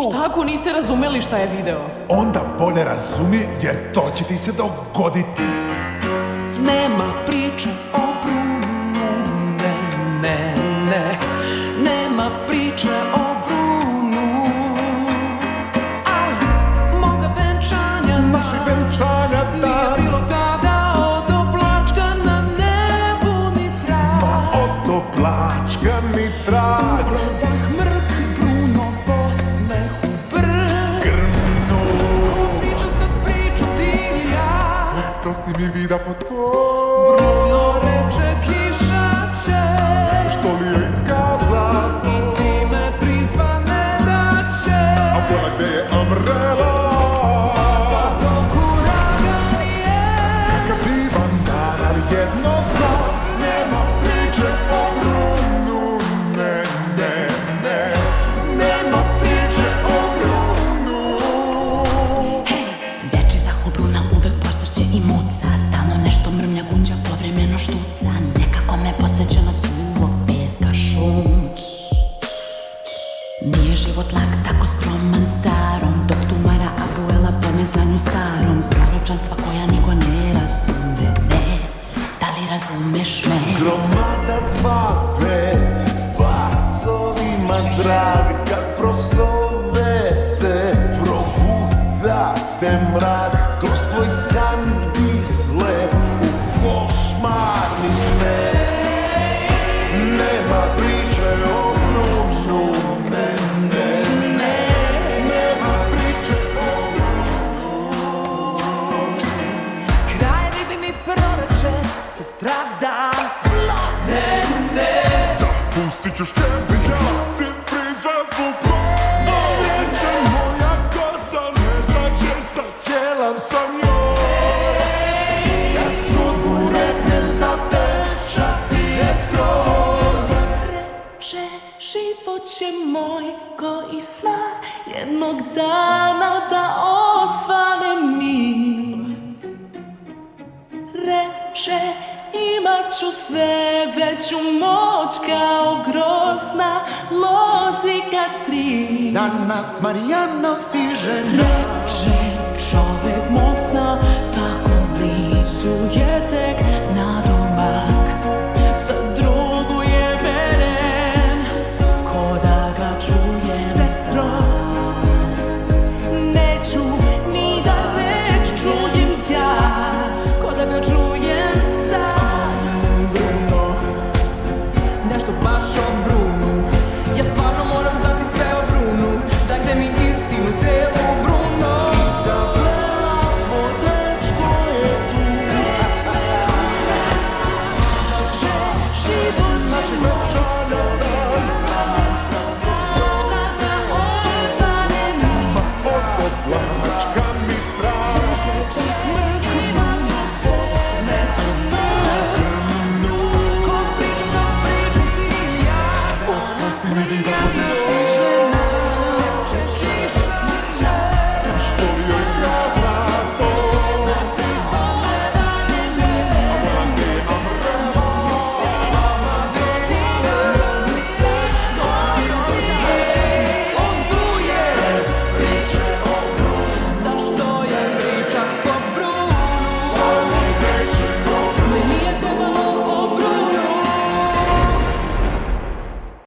Šta ako niste razumeli šta je video? Onda bolje razumi jer to će ti se dogoditi. Nema priče o Brunu, ne. Nema priče o Brunu. Moga venčanja, Našeg venčanja nije bilo tada od oplačka na nebu ni trag. Ma od oplačka ni trag. Gledah mrk, Bruno posmeh u brk. Grmnu. Priča sad priču ti ili ja. Prosti mi vida pod ko. Bruno reče kiša će. Što li joj kaza? I time prizvane da će. A bola gde je Umbrella? Dok uragan je. Kakav divan dan, ali jedno znam. Nema priče o Brunu, ne. Nema priče o Brunu. Veči zaho Bruna uvek posrće i muca. Stalno nešto mrmlja, gunđa, povremeno štuca. Nekako me podsjeća na suvog peska šum. Nije život lak, tako skroman starom. Dok tumara Abuela po neznanju starom. Proročanstva koja niko ne razume, ne. Da li razumeš me? Gromada 2-5, bacovima drag, kad prosovete, progutate mrak, kroz tvoj san bi slep u košmarni smet. Nema priče o Brunu, ne. Nema priče o Kraj ribi mi proroče, sutradan. Da, pustit ću škembe, ja ti prizvaznu plov. Neće moja kosa, ne znaće sa cijelam sam joj. Kad sudbu rekne zapečati je skroz. Reče, život će moj ko i sna, jednog dana da osvane mi. Reče, imat ću sve veću moć kao grozna lozi kad sri. Danas Marijano stiže. Reče, čovek mog sna, tako blizu je tek nadomak. Za drugu je veren, ko da ga čuje sestro. Neću ni da reč čujem ja, ko da ga čujem sad. Bruno, nešto baš o Brunu. Ja stvarno moram znati sve o Brunu. Dajte mi istinu celu, Bruno. Isabela, tvoj dečko je tu. Život Naši venčanja od oplačka ni trag. Ko priča sad priču ti ili ja. Prosti mi vida pod ko.